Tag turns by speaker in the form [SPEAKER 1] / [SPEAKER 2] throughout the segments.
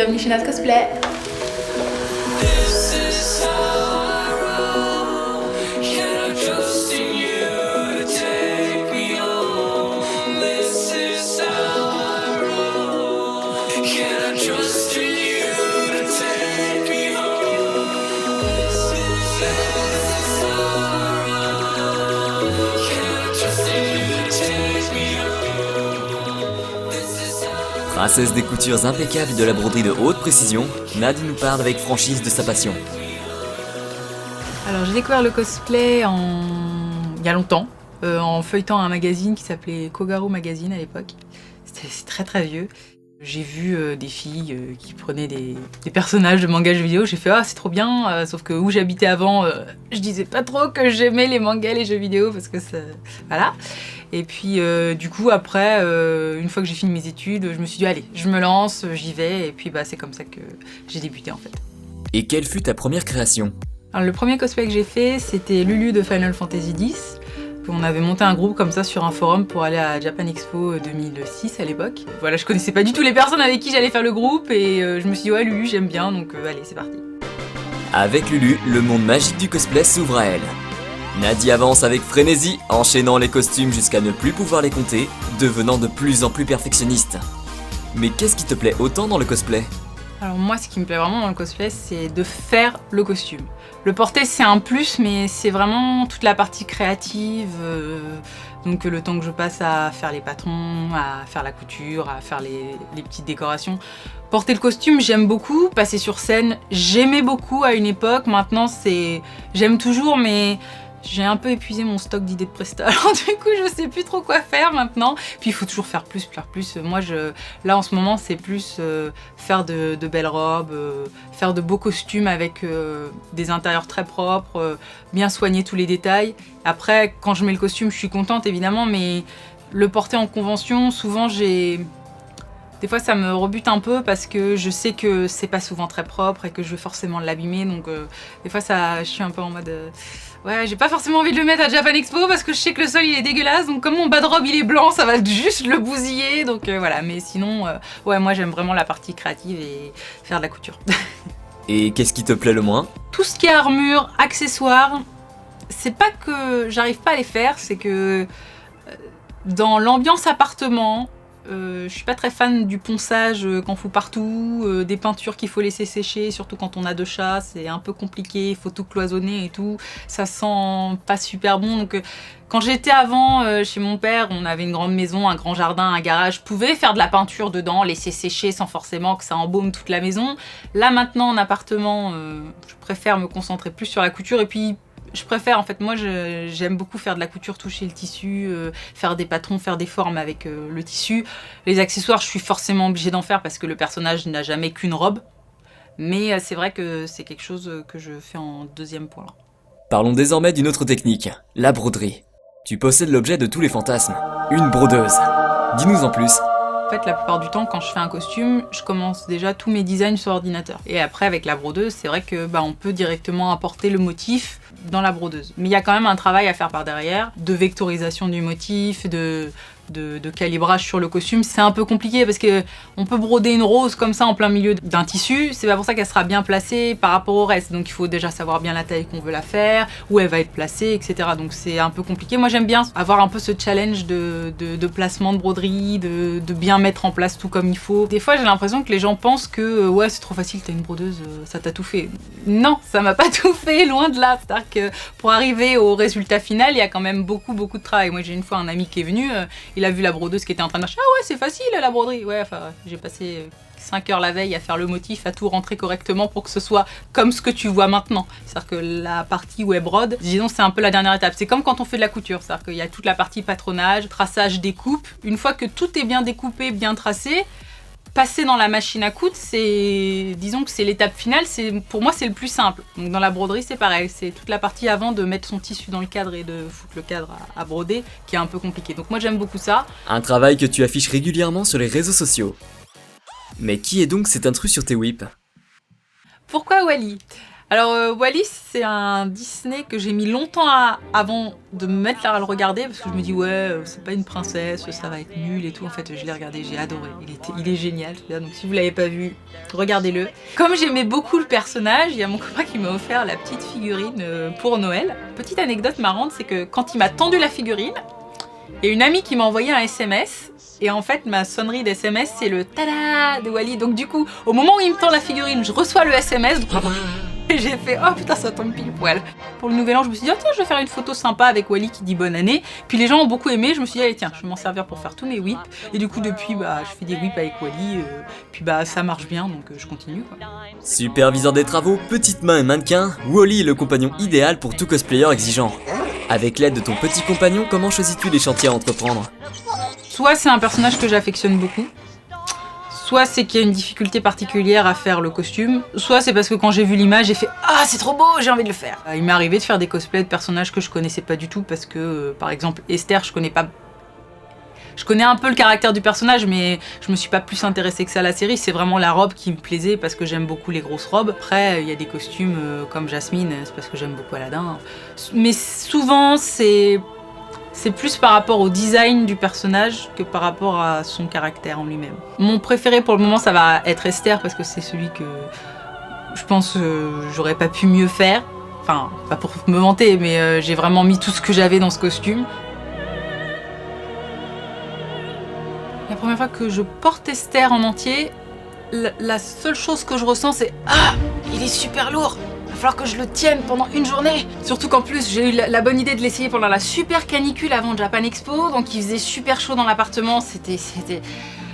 [SPEAKER 1] bienvenue chez notre cosplay.
[SPEAKER 2] Princesse des coutures impeccables et de la broderie de haute précision, Nadie nous parle avec franchise de sa passion.
[SPEAKER 1] Alors j'ai découvert le cosplay il y a longtemps, en feuilletant un magazine qui s'appelait Kogaru Magazine à l'époque. C'est très très vieux. J'ai vu des filles qui prenaient des personnages de mangas jeux vidéo, j'ai fait ah c'est trop bien, sauf que où j'habitais avant, je disais pas trop que j'aimais les mangas, les jeux vidéo parce que ça... Voilà. Et puis du coup après, une fois que j'ai fini mes études, je me suis dit allez, je me lance, j'y vais, et puis bah c'est comme ça que j'ai débuté en fait.
[SPEAKER 2] Et quelle fut ta première création ?
[SPEAKER 1] Alors le premier cosplay que j'ai fait, c'était Lulu de Final Fantasy X. On avait monté un groupe comme ça sur un forum pour aller à Japan Expo 2006 à l'époque. Voilà, je connaissais pas du tout les personnes avec qui j'allais faire le groupe et je me suis dit ouais Lulu j'aime bien donc allez c'est parti.
[SPEAKER 2] Avec Lulu, le monde magique du cosplay s'ouvre à elle. Nadie avance avec frénésie, enchaînant les costumes jusqu'à ne plus pouvoir les compter, devenant de plus en plus perfectionniste. Mais qu'est-ce qui te plaît autant dans le cosplay ?
[SPEAKER 1] Alors moi ce qui me plaît vraiment dans le cosplay c'est de faire le costume. Le porter c'est un plus mais c'est vraiment toute la partie créative, donc le temps que je passe à faire les patrons, à faire la couture, à faire les petites décorations. Porter le costume j'aime beaucoup, passer sur scène j'aimais beaucoup à une époque, maintenant j'aime toujours mais j'ai un peu épuisé mon stock d'idées de presta, alors du coup je sais plus trop quoi faire maintenant. Puis il faut toujours faire plus. Moi là en ce moment c'est plus faire de belles robes, faire de beaux costumes avec des intérieurs très propres, bien soigner tous les détails. Après quand je mets le costume je suis contente évidemment, mais le porter en convention souvent des fois ça me rebute un peu parce que je sais que c'est pas souvent très propre et que je vais forcément l'abîmer, donc des fois je suis un peu en mode ouais j'ai pas forcément envie de le mettre à Japan Expo parce que je sais que le sol il est dégueulasse, donc comme mon bas de robe il est blanc ça va juste le bousiller, donc voilà, mais sinon ouais moi j'aime vraiment la partie créative et faire de la couture.
[SPEAKER 2] Et qu'est-ce qui te plaît le moins ?
[SPEAKER 1] Tout ce qui est armure, accessoires, c'est pas que j'arrive pas à les faire, c'est que dans l'ambiance appartement, je suis pas très fan du ponçage qu'on fout partout, des peintures qu'il faut laisser sécher, surtout quand on a 2 chats, c'est un peu compliqué, il faut tout cloisonner et tout, ça sent pas super bon. Donc quand j'étais avant chez mon père, on avait une grande maison, un grand jardin, un garage, je pouvais faire de la peinture dedans, laisser sécher sans forcément que ça embaume toute la maison. Là maintenant en appartement, je préfère me concentrer plus sur la couture et puis je préfère, en fait, moi j'aime beaucoup faire de la couture, toucher le tissu, faire des patrons, faire des formes avec le tissu. Les accessoires, je suis forcément obligée d'en faire parce que le personnage n'a jamais qu'une robe. Mais c'est vrai que c'est quelque chose que je fais en deuxième point.
[SPEAKER 2] Parlons désormais d'une autre technique, la broderie. Tu possèdes l'objet de tous les fantasmes, une brodeuse. Dis-nous en plus.
[SPEAKER 1] En fait, la plupart du temps, quand je fais un costume, je commence déjà tous mes designs sur ordinateur. Et après, avec la brodeuse, c'est vrai que on peut directement apporter le motif dans la brodeuse. Mais il y a quand même un travail à faire par derrière, de vectorisation du motif, de calibrage sur le costume. C'est un peu compliqué parce que on peut broder une rose comme ça en plein milieu d'un tissu, c'est pas pour ça qu'elle sera bien placée par rapport au reste, donc il faut déjà savoir bien la taille qu'on veut la faire, où elle va être placée, etc. Donc c'est un peu compliqué. Moi j'aime bien avoir un peu ce challenge de placement de broderie, de bien mettre en place tout comme il faut. Des fois j'ai l'impression que les gens pensent que ouais c'est trop facile, t'as une brodeuse, ça t'a tout fait. Non, ça m'a pas tout fait, loin de là. C'est-à-dire que pour arriver au résultat final, il y a quand même beaucoup de travail. Moi j'ai une fois un ami qui est venu, il a vu la brodeuse qui était en train de marcher. Ah ouais, c'est facile la broderie. Ouais, enfin, j'ai passé 5 heures la veille à faire le motif, à tout rentrer correctement pour que ce soit comme ce que tu vois maintenant. C'est-à-dire que la partie où elle brode, disons, c'est un peu la dernière étape. C'est comme quand on fait de la couture. C'est-à-dire qu'il y a toute la partie patronage, traçage, découpe. Une fois que tout est bien découpé, bien tracé, passer dans la machine à coudre, disons que c'est l'étape finale, pour moi c'est le plus simple. Donc dans la broderie c'est pareil, c'est toute la partie avant de mettre son tissu dans le cadre et de foutre le cadre à broder qui est un peu compliqué. Donc moi j'aime beaucoup ça.
[SPEAKER 2] Un travail que tu affiches régulièrement sur les réseaux sociaux. Mais qui est donc cet intrus sur tes whips ?
[SPEAKER 1] Pourquoi Wally ? Alors Wall-E, c'est un Disney que j'ai mis longtemps avant de me mettre là à le regarder parce que je me dis ouais, c'est pas une princesse, ça va être nul et tout. En fait, je l'ai regardé, j'ai adoré. Il est génial. Donc si vous l'avez pas vu, regardez-le. Comme j'aimais beaucoup le personnage, il y a mon copain qui m'a offert la petite figurine pour Noël. Petite anecdote marrante, c'est que quand il m'a tendu la figurine, il y a une amie qui m'a envoyé un SMS. Et en fait, ma sonnerie d'SMS, c'est le tada de Wall-E. Donc du coup, au moment où il me tend la figurine, je reçois le SMS. Et j'ai fait oh putain, ça tombe pile poil. Pour le nouvel an, je me suis dit oh tiens, je vais faire une photo sympa avec Wall-E qui dit bonne année. Puis les gens ont beaucoup aimé, je me suis dit allez tiens, je vais m'en servir pour faire tous mes whips. Et du coup depuis je fais des whips avec Wall-E. Puis ça marche bien, donc je continue quoi.
[SPEAKER 2] Superviseur des travaux, petite main et mannequin, Wall-E est le compagnon idéal pour tout cosplayer exigeant. Avec l'aide de ton petit compagnon, comment choisis-tu les chantiers à entreprendre?
[SPEAKER 1] Soit c'est un personnage que j'affectionne beaucoup, soit c'est qu'il y a une difficulté particulière à faire le costume, soit c'est parce que quand j'ai vu l'image, j'ai fait « Ah, c'est trop beau, j'ai envie de le faire !» Il m'est arrivé de faire des cosplays de personnages que je connaissais pas du tout parce que, par exemple, Esther, je connais pas... Je connais un peu le caractère du personnage, mais je me suis pas plus intéressée que ça à la série. C'est vraiment la robe qui me plaisait parce que j'aime beaucoup les grosses robes. Après, il y a des costumes comme Jasmine, c'est parce que j'aime beaucoup Aladdin. Mais souvent, c'est plus par rapport au design du personnage que par rapport à son caractère en lui-même. Mon préféré pour le moment, ça va être Esther parce que c'est celui que je pense j'aurais pas pu mieux faire. Enfin, pas pour me vanter, mais j'ai vraiment mis tout ce que j'avais dans ce costume. La première fois que je porte Esther en entier, la seule chose que je ressens, c'est « Ah, il est super lourd !» Il va falloir que je le tienne pendant une journée. Surtout qu'en plus, j'ai eu la bonne idée de l'essayer pendant la super canicule avant Japan Expo. Donc il faisait super chaud dans l'appartement. C'était...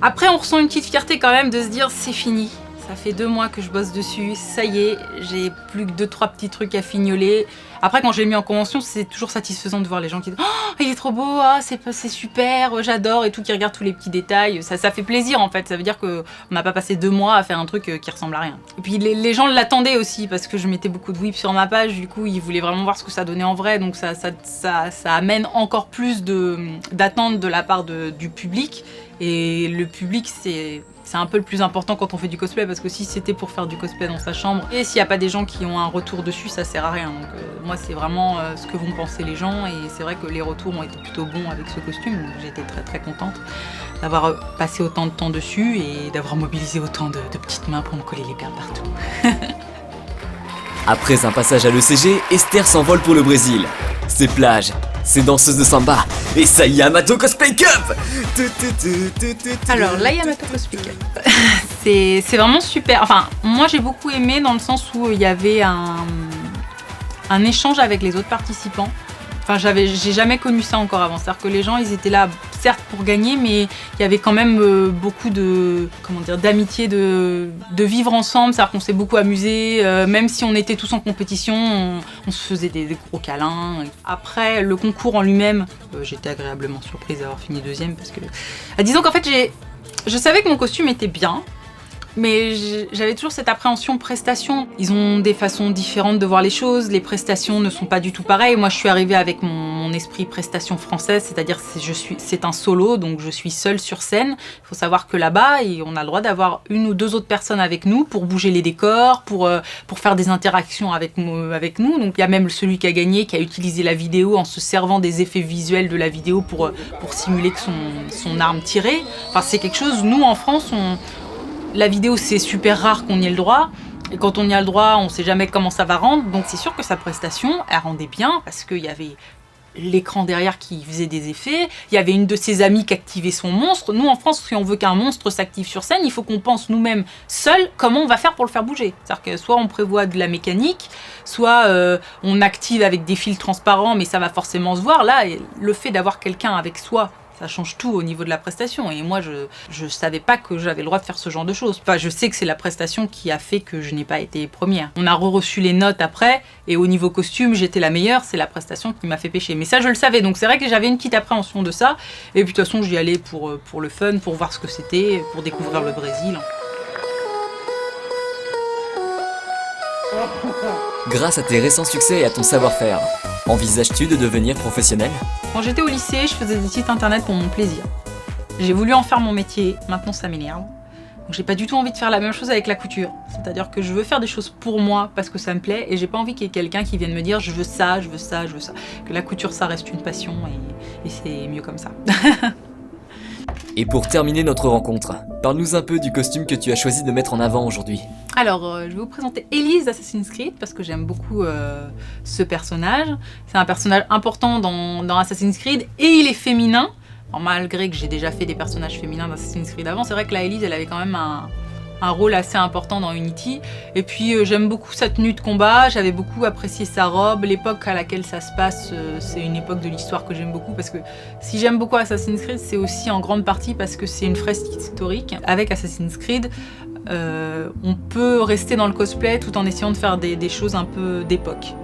[SPEAKER 1] Après, on ressent une petite fierté quand même de se dire c'est fini. Ça fait 2 mois que je bosse dessus. Ça y est, j'ai plus que 2-3 petits trucs à fignoler. Après, quand je l'ai mis en convention, c'est toujours satisfaisant de voir les gens qui disent oh, il est trop beau, ah, c'est super, j'adore et tout, qui regardent tous les petits détails. Ça fait plaisir en fait. Ça veut dire qu'on n'a pas passé 2 mois à faire un truc qui ressemble à rien. Et puis les gens l'attendaient aussi parce que je mettais beaucoup de whips sur ma page. Du coup, ils voulaient vraiment voir ce que ça donnait en vrai. Donc ça amène encore plus d'attentes de la part du public. Et le public, c'est un peu le plus important quand on fait du cosplay parce que si c'était pour faire du cosplay dans sa chambre et s'il n'y a pas des gens qui ont un retour dessus, ça sert à rien. Donc moi, c'est vraiment ce que vont penser les gens et c'est vrai que les retours ont été plutôt bons avec ce costume. Donc j'ai été très très contente d'avoir passé autant de temps dessus et d'avoir mobilisé autant de petites mains pour me coller les perles partout.
[SPEAKER 2] Après un passage à l'ECG, Esther s'envole pour le Brésil. Ses plages, ses danseuses de samba et sa Yamato Cosplay Cup.
[SPEAKER 1] Alors, la Yamato Cosplay Cup, c'est vraiment super. Enfin, moi j'ai beaucoup aimé dans le sens où il y avait un échange avec les autres participants. Enfin, j'ai jamais connu ça encore avant. C'est-à-dire que les gens, ils étaient là, certes pour gagner, mais il y avait quand même beaucoup d'amitié, de vivre ensemble. C'est-à-dire qu'on s'est beaucoup amusé. Même si on était tous en compétition, on se faisait des gros câlins. Après, le concours en lui-même, j'étais agréablement surprise d'avoir fini 2e parce que... disons qu'en fait, je savais que mon costume était bien. Mais j'avais toujours cette appréhension prestation. Ils ont des façons différentes de voir les choses, les prestations ne sont pas du tout pareilles. Moi, je suis arrivée avec mon esprit prestation française, c'est-à-dire c'est un solo, donc je suis seule sur scène. Il faut savoir que là-bas, on a le droit d'avoir 1 ou 2 autres personnes avec nous pour bouger les décors, pour faire des interactions avec nous. Donc il y a même celui qui a gagné, qui a utilisé la vidéo en se servant des effets visuels de la vidéo pour simuler que son arme tirait. Enfin, c'est quelque chose, nous en France, la vidéo, c'est super rare qu'on y ait le droit. Et quand on y a le droit, on sait jamais comment ça va rendre. Donc c'est sûr que sa prestation, elle rendait bien parce qu'il y avait l'écran derrière qui faisait des effets. Il y avait une de ses amies qui activait son monstre. Nous, en France, si on veut qu'un monstre s'active sur scène, il faut qu'on pense nous-mêmes seuls comment on va faire pour le faire bouger. C'est-à-dire que soit on prévoit de la mécanique, soit on active avec des fils transparents, mais ça va forcément se voir. Là, le fait d'avoir quelqu'un avec soi, ça change tout au niveau de la prestation. Et moi, je savais pas que j'avais le droit de faire ce genre de choses. Enfin, je sais que c'est la prestation qui a fait que je n'ai pas été première. On a reçu les notes après, et au niveau costume, j'étais la meilleure. C'est la prestation qui m'a fait pêcher. Mais ça, je le savais. Donc c'est vrai que j'avais une petite appréhension de ça. Et puis de toute façon, j'y allais pour le fun, pour voir ce que c'était, pour découvrir le Brésil.
[SPEAKER 2] Grâce à tes récents succès et à ton savoir-faire, envisages-tu de devenir professionnel?
[SPEAKER 1] Quand j'étais au lycée, je faisais des sites internet pour mon plaisir. J'ai voulu en faire mon métier, maintenant ça m'énerve. Donc j'ai pas du tout envie de faire la même chose avec la couture. C'est-à-dire que je veux faire des choses pour moi parce que ça me plaît et j'ai pas envie qu'il y ait quelqu'un qui vienne me dire je veux ça, je veux ça, je veux ça. Que la couture ça reste une passion et c'est mieux comme ça.
[SPEAKER 2] Et pour terminer notre rencontre, parle-nous un peu du costume que tu as choisi de mettre en avant aujourd'hui.
[SPEAKER 1] Alors, je vais vous présenter Elise d'Assassin's Creed parce que j'aime beaucoup ce personnage. C'est un personnage important dans Assassin's Creed et il est féminin. Alors, malgré que j'ai déjà fait des personnages féminins d'Assassin's Creed avant, c'est vrai que la Elise, elle avait quand même un rôle assez important dans Unity. Et puis j'aime beaucoup sa tenue de combat, j'avais beaucoup apprécié sa robe. L'époque à laquelle ça se passe, c'est une époque de l'histoire que j'aime beaucoup parce que si j'aime beaucoup Assassin's Creed, c'est aussi en grande partie parce que c'est une fresque historique. Avec Assassin's Creed, on peut rester dans le cosplay tout en essayant de faire des choses un peu d'époque.